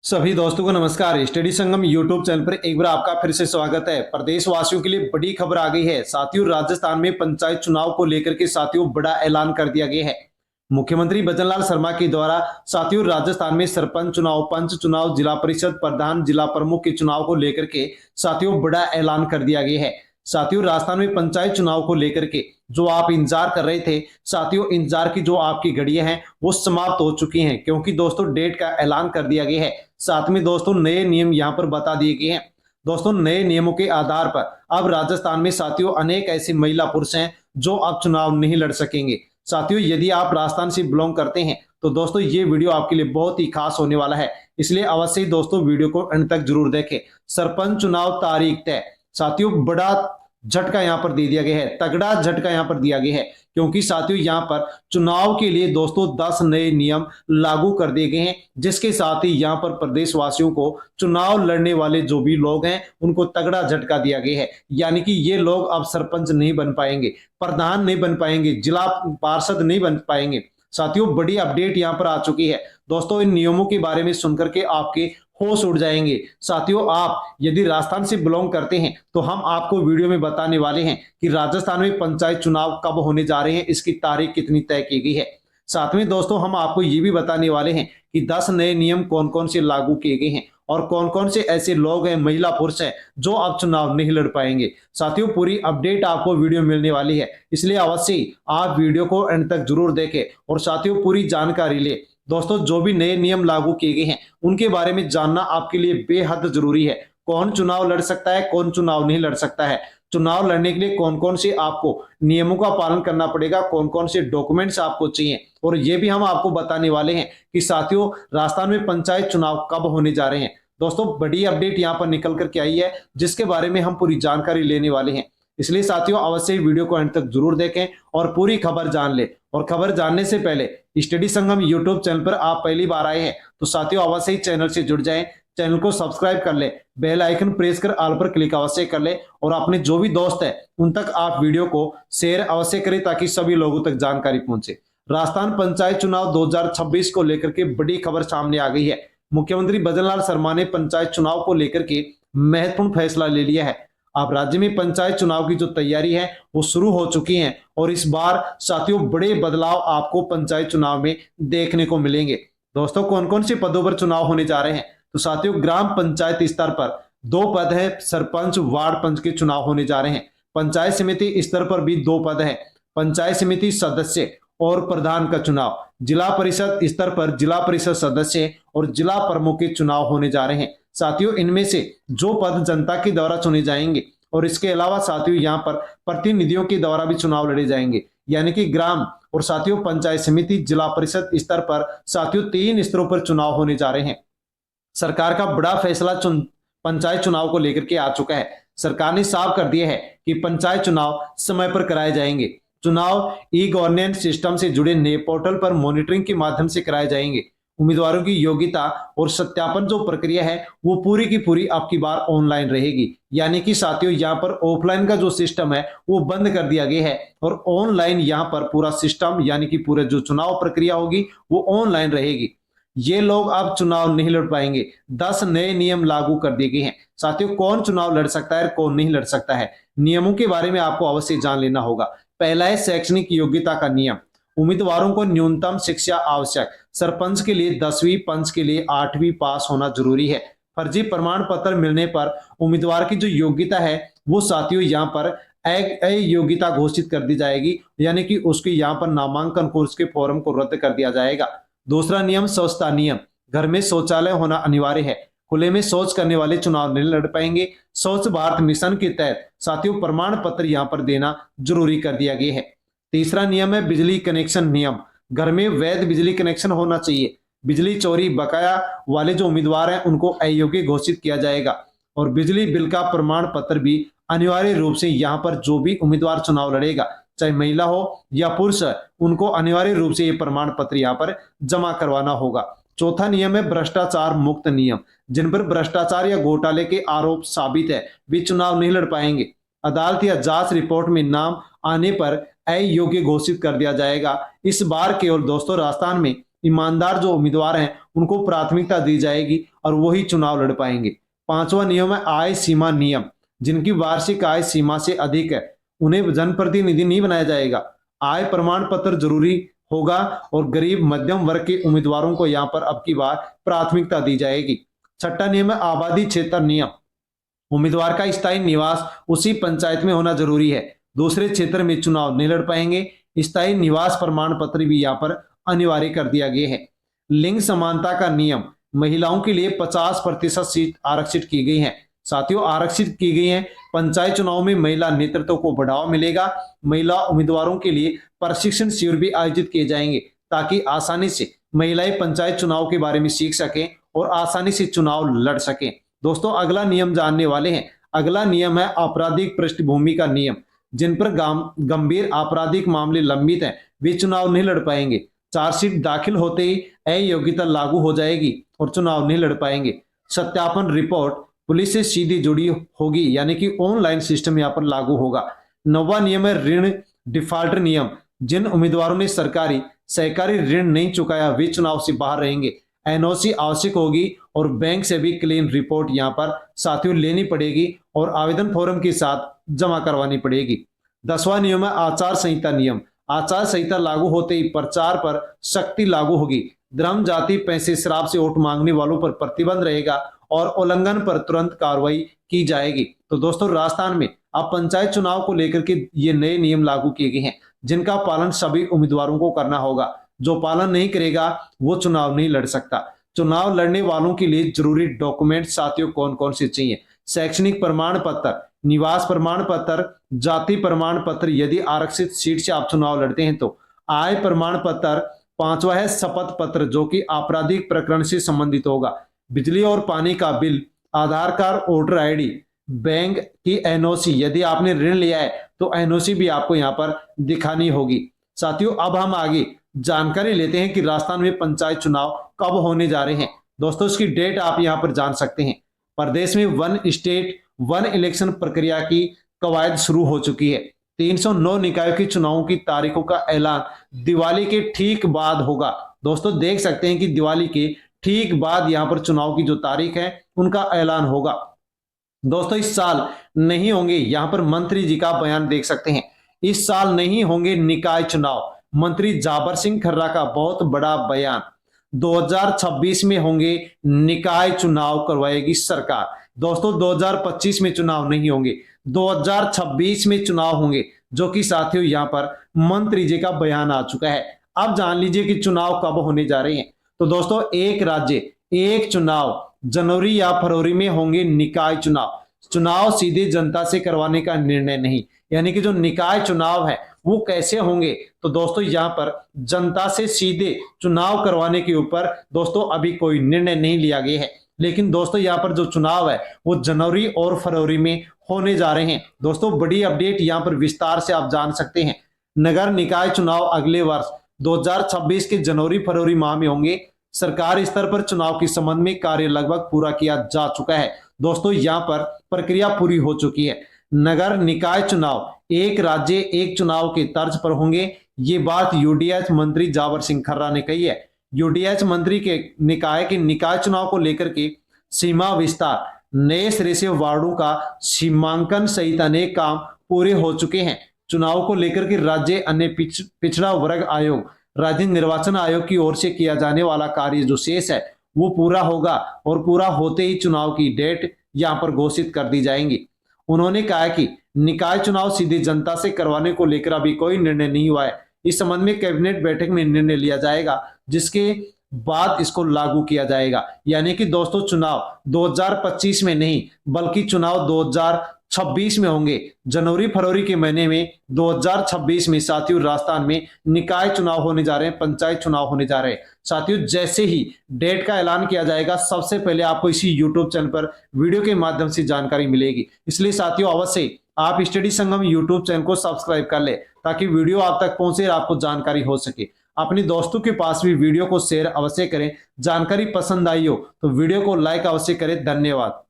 सभी दोस्तों को नमस्कार। स्टडी संगम यूट्यूब चैनल पर एक बार आपका फिर से स्वागत है। प्रदेश वासियों के लिए बड़ी खबर आ गई है। साथियों, राजस्थान में पंचायत चुनाव को लेकर के साथियों बड़ा ऐलान कर दिया गया है। मुख्यमंत्री भजनलाल शर्मा के द्वारा साथियों राजस्थान में सरपंच चुनाव, पंच चुनाव, जिला परिषद प्रधान, जिला प्रमुख के चुनाव को लेकर के साथियों बड़ा ऐलान कर दिया गया है। साथियों, राजस्थान में पंचायत चुनाव को लेकर के जो आप इंतजार कर रहे थे, साथियों इंतजार की जो आपकी घड़ियां हैं वो समाप्त हो चुकी हैं, क्योंकि दोस्तों डेट का ऐलान कर दिया गया है। साथ में दोस्तों नए नियम यहां पर बता दिए गए हैं। दोस्तों नए नियमों के आधार पर अब राजस्थान में साथियों अनेक ऐसे महिला पुरुष हैं जो अब चुनाव नहीं लड़ सकेंगे। साथियों, यदि आप राजस्थान से बिलोंग करते हैं तो दोस्तों ये वीडियो आपके लिए बहुत ही खास होने वाला है, इसलिए अवश्य ही दोस्तों वीडियो को अंत तक जरूर देखें। सरपंच चुनाव तारीख तय। साथियों बड़ा झटका यहां पर दे दिया गया है, तगड़ा झटका यहां पर दिया गया है, क्योंकि साथियों यहां पर चुनाव के लिए दोस्तों 10 नए नियम लागू कर दिए गए हैं, जिसके साथ ही यहां पर प्रदेशवासियों को चुनाव लड़ने वाले जो भी लोग हैं उनको तगड़ा झटका दिया गया है। यानी कि ये लोग अब सरपंच नहीं बन पाएंगे, प्रधान नहीं बन पाएंगे, जिला पार्षद नहीं बन पाएंगे। साथियों बड़ी अपडेट यहां पर आ चुकी है। दोस्तों इन नियमों के बारे में सुनकर के आपके होश उड़ जाएंगे। साथियों, आप यदि राजस्थान से बिलोंग करते हैं तो हम आपको वीडियो में बताने वाले हैं कि राजस्थान में पंचायत चुनाव कब होने जा रहे हैं, इसकी तारीख कितनी तय की गई है। साथ में दोस्तों हम आपको ये भी बताने वाले हैं कि 10 नए नियम कौन कौन से लागू किए गए हैं और कौन कौन से ऐसे लोग हैं, महिला पुरुष हैं, जो अब चुनाव नहीं लड़ पाएंगे। साथियों पूरी अपडेट आपको वीडियो मिलने वाली है, इसलिए अवश्य आप वीडियो को अंत तक जरूर देखें और साथियों पूरी जानकारी ले। दोस्तों जो भी नए नियम लागू किए गए हैं उनके बारे में जानना आपके लिए बेहद जरूरी है। कौन चुनाव लड़ सकता है, कौन चुनाव नहीं लड़ सकता है, चुनाव लड़ने के लिए कौन कौन से आपको नियमों का पालन करना पड़ेगा, कौन कौन से डॉक्यूमेंट्स आपको चाहिए, और ये भी हम आपको बताने वाले हैं कि साथियों राजस्थान में पंचायत चुनाव कब होने जा रहे हैं। दोस्तों बड़ी अपडेट यहाँ पर निकल करके आई है, जिसके बारे में हम पूरी जानकारी लेने वाले हैं, इसलिए साथियों अवश्य ही वीडियो को अंत तक जरूर देखें और पूरी खबर जान ले। और खबर जानने से पहले स्टडी संगम यूट्यूब चैनल पर आप पहली बार आए हैं तो साथियों अवश्य ही चैनल से जुड़ जाएं, चैनल को सब्सक्राइब कर ले, बेल आइकन प्रेस कर ऑल पर क्लिक अवश्य कर ले और अपने जो भी दोस्त है उन तक आप वीडियो को शेयर अवश्य करें ताकि सभी लोगों तक जानकारी पहुंचे। राजस्थान पंचायत चुनाव 2026 को लेकर के बड़ी खबर सामने आ गई है। मुख्यमंत्री भजनलाल शर्मा ने पंचायत चुनाव को लेकर के महत्वपूर्ण फैसला ले लिया है। अब राज्य में पंचायत चुनाव की जो तैयारी है वो शुरू हो चुकी है और इस बार साथियों बड़े बदलाव आपको पंचायत चुनाव में देखने को मिलेंगे। दोस्तों कौन कौन से पदों पर चुनाव होने जा रहे हैं, तो साथियों ग्राम पंचायत स्तर पर 2 पद है, सरपंच वार्ड पंच के चुनाव होने जा रहे हैं। पंचायत समिति स्तर पर भी 2 पद है, पंचायत समिति सदस्य और प्रधान का चुनाव। जिला परिषद स्तर पर जिला परिषद सदस्य और जिला प्रमुख के चुनाव होने जा रहे हैं। साथियों इनमें से जो पद जनता के द्वारा चुने जाएंगे और इसके अलावा साथियों यहाँ पर प्रतिनिधियों के द्वारा भी चुनाव लड़े जाएंगे, यानी कि ग्राम और साथियों पंचायत समिति, जिला परिषद स्तर पर साथियों 3 स्तरों पर चुनाव होने जा रहे हैं। सरकार का बड़ा फैसला पंचायत चुनाव को लेकर के आ चुका है। सरकार ने साफ कर दिया है कि पंचायत चुनाव समय पर कराए जाएंगे। चुनाव ई गवर्नेंस सिस्टम से जुड़े नए पोर्टल पर मॉनिटरिंग के माध्यम से कराए जाएंगे। उम्मीदवारों की योग्यता और सत्यापन जो प्रक्रिया है वो पूरी की पूरी आपकी बार ऑनलाइन रहेगी, यानी कि साथियों यहाँ पर ऑफलाइन का जो सिस्टम है वो बंद कर दिया गया है और ऑनलाइन यहाँ पर पूरा सिस्टम यानी कि पूरा जो चुनाव प्रक्रिया होगी वो ऑनलाइन रहेगी। ये लोग अब चुनाव नहीं लड़ पाएंगे। 10 नए नियम लागू कर दिए गए हैं। साथियों कौन चुनाव लड़ सकता है, कौन नहीं लड़ सकता है, नियमों के बारे में आपको अवश्य जान लेना होगा। पहला है शैक्षणिक योग्यता का नियम। उम्मीदवारों को न्यूनतम शिक्षा आवश्यक। सरपंच के लिए 10वीं, पंच के लिए 8वीं पास होना जरूरी है। फर्जी प्रमाण पत्र मिलने पर उम्मीदवार की जो योग्यता है वो साथियों यहाँ पर अयोग्यता घोषित कर दी जाएगी, यानी कि उसके यहाँ पर नामांकन कोर्स के फॉर्म को रद्द कर दिया जाएगा। दूसरा नियम स्वच्छता नियम। घर में शौचालय होना अनिवार्य है। खुले में शौच करने वाले चुनाव नहीं लड़ पाएंगे। स्वच्छ भारत मिशन के तहत साथियों प्रमाण पत्र यहाँ पर देना जरूरी कर दिया गया है। तीसरा नियम है बिजली कनेक्शन नियम। घर में वैध बिजली कनेक्शन होना चाहिए। बिजली चोरी बकाया वाले जो उम्मीदवार हैं उनको अयोग्य घोषित किया जाएगा और बिजली बिल का प्रमाण पत्र भी अनिवार्य रूप से यहाँ पर जो भी उम्मीदवार चुनाव लड़ेगा, चाहे महिला हो या पुरुष, उनको अनिवार्य रूप से ये प्रमाण पत्र यहाँ पर जमा करवाना होगा। चौथा नियम है भ्रष्टाचार मुक्त नियम। जिन पर भ्रष्टाचार या घोटाले के आरोप साबित है वे चुनाव नहीं लड़ पाएंगे। अदालत या जांच रिपोर्ट में नाम आने पर अयोग्य घोषित कर दिया जाएगा। इस बार केवल दोस्तों राजस्थान में ईमानदार जो उम्मीदवार हैं उनको प्राथमिकता दी जाएगी और वही चुनाव लड़ पाएंगे। पांचवा नियम है आय सीमा नियम। जिनकी वार्षिक आय सीमा से अधिक है उन्हें जनप्रतिनिधि नहीं बनाया जाएगा। आय प्रमाण पत्र जरूरी होगा और गरीब मध्यम वर्ग के उम्मीदवारों को यहाँ पर अब की बार प्राथमिकता दी जाएगी। छठा नियम है आबादी क्षेत्र नियम। उम्मीदवार का स्थायी निवास उसी पंचायत में होना जरूरी है, दूसरे क्षेत्र में चुनाव नहीं लड़ पाएंगे। स्थायी निवास प्रमाण पत्र भी यहाँ पर अनिवार्य कर दिया गया है। लिंग समानता का नियम। महिलाओं के लिए 50% सीट आरक्षित की गई है। साथियों आरक्षित की गई है। पंचायत चुनाव में महिला नेतृत्व को बढ़ावा मिलेगा। महिला उम्मीदवारों के लिए प्रशिक्षण शिविर भी आयोजित किए जाएंगे ताकि आसानी से महिलाएं पंचायत चुनाव के बारे में सीख सकें और आसानी से चुनाव लड़ सकें। दोस्तों अगला नियम जानने वाले हैं। अगला नियम है आपराधिक पृष्ठभूमि का नियम। जिन पर गंभीर आपराधिक मामले लंबित हैं वे चुनाव नहीं लड़ पाएंगे। चार्जशीट दाखिल होते ही अयोग्यता लागू हो जाएगी और चुनाव नहीं लड़ पाएंगे। सत्यापन रिपोर्ट पुलिस से सीधी जुड़ी होगी, यानी कि ऑनलाइन सिस्टम यहाँ पर लागू होगा। नौवां नियम है ऋण डिफॉल्टर नियम। जिन उम्मीदवारों ने सरकारी सहकारी ऋण नहीं चुकाया वे चुनाव से बाहर रहेंगे। एनओसी आवश्यक होगी और बैंक से भी क्लीन रिपोर्ट यहाँ पर साथियों लेनी पड़ेगी और आवेदन फॉर्म के साथ जमा करवानी पड़ेगी। 10वां नियम है आचार संहिता नियम। आचार संहिता लागू होते ही प्रचार पर सख्ती लागू होगी। धर्म जाति पैसे शराब से वोट मांगने वालों पर प्रतिबंध रहेगा और उल्लंघन पर तुरंत कार्रवाई की जाएगी। तो दोस्तों राजस्थान में अब पंचायत चुनाव को लेकर के ये नए नियम लागू किए गए हैं जिनका पालन सभी उम्मीदवारों को करना होगा। जो पालन नहीं करेगा वो चुनाव नहीं लड़ सकता। चुनाव लड़ने वालों के लिए जरूरी डॉक्यूमेंट साथियों कौन कौन से चाहिए? शैक्षणिक प्रमाण पत्र, निवास प्रमाण पत्र, जाति प्रमाण पत्र यदि आरक्षित सीट से आप चुनाव लड़ते हैं तो, आय प्रमाण पत्र, पांचवा है शपथ पत्र जो कि आपराधिक प्रकरण से संबंधित होगा, बिजली और पानी का बिल, आधार कार्ड, वोटर आईडी, बैंक की एनओसी। यदि आपने ऋण लिया है तो एनओसी भी आपको यहाँ पर दिखानी होगी। साथियों अब हम आगे जानकारी लेते हैं कि राजस्थान में पंचायत चुनाव कब होने जा रहे हैं। दोस्तों इसकी डेट आप यहाँ पर जान सकते हैं। प्रदेश में वन स्टेट वन इलेक्शन प्रक्रिया की कवायद शुरू हो चुकी है। 309 निकायों के चुनावों की तारीखों का ऐलान दिवाली के ठीक बाद होगा। दोस्तों देख सकते हैं कि दिवाली के ठीक बाद यहाँ पर चुनाव की जो तारीख है उनका ऐलान होगा। दोस्तों इस साल नहीं होंगे, यहाँ पर मंत्री जी का बयान देख सकते हैं, इस साल नहीं होंगे निकाय चुनाव। मंत्री जाबर सिंह खर्रा का बहुत बड़ा बयान। 2026 में होंगे निकाय चुनाव करवाएगी सरकार। दोस्तों 2025 में चुनाव नहीं होंगे, 2026 में चुनाव होंगे, जो कि साथियों यहाँ पर मंत्री जी का बयान आ चुका है। अब जान लीजिए कि चुनाव कब होने जा रहे हैं। तो दोस्तों एक राज्य एक चुनाव, जनवरी या फरवरी में होंगे निकाय चुनाव। चुनाव सीधे जनता से करवाने का निर्णय नहीं, यानी कि जो निकाय चुनाव है वो कैसे होंगे, तो दोस्तों यहाँ पर जनता से सीधे चुनाव करवाने के ऊपर दोस्तों अभी कोई निर्णय नहीं लिया गया है। लेकिन दोस्तों यहाँ पर जो चुनाव है वो जनवरी और फरवरी में होने जा रहे हैं। दोस्तों बड़ी अपडेट यहाँ पर विस्तार से आप जान सकते हैं। नगर निकाय चुनाव अगले वर्ष 2026 के जनवरी फरवरी माह में होंगे। सरकार स्तर पर चुनाव के संबंध में कार्य लगभग पूरा किया जा चुका है। दोस्तों यहाँ पर प्रक्रिया पूरी हो चुकी है। नगर निकाय चुनाव एक राज्य एक चुनाव के तर्ज पर होंगे। ये बात यूडीएच मंत्री जाबर सिंह खर्रा ने कही है। यूडीएच मंत्री के निकाय चुनाव को लेकर के सीमा विस्तार, नए सिरे से वार्डों का सीमांकन सहित अनेक काम पूरे हो चुके हैं। चुनाव को लेकर के राज्य अन्य पिछड़ा वर्ग आयोग, राज्य निर्वाचन आयोग की ओर से किया जाने वाला कार्य जो शेष है वो पूरा होगा और पूरा होते ही चुनाव की डेट यहाँ पर घोषित कर दी जाएंगी। उन्होंने कहा कि निकाय चुनाव सीधे जनता से करवाने को लेकर अभी कोई निर्णय नहीं हुआ है। इस संबंध में कैबिनेट बैठक में निर्णय लिया जाएगा जिसके बाद इसको लागू किया जाएगा। यानी कि दोस्तों चुनाव 2025 में नहीं बल्कि चुनाव 2026 में होंगे। जनवरी फरवरी के महीने में 2026 में साथियों राजस्थान में निकाय चुनाव होने जा रहे हैं, पंचायत चुनाव होने जा रहे हैं। साथियों जैसे ही डेट का ऐलान किया जाएगा सबसे पहले आपको इसी यूट्यूब चैनल पर वीडियो के माध्यम से जानकारी मिलेगी। इसलिए साथियों अवश्य आप स्टडी संगम यूट्यूब चैनल को सब्सक्राइब कर ले ताकि वीडियो आप तक पहुंचे और आपको जानकारी हो सके। अपने दोस्तों के पास भी वीडियो को शेयर अवश्य करें। जानकारी पसंद आई हो तो वीडियो को लाइक अवश्य करें। धन्यवाद।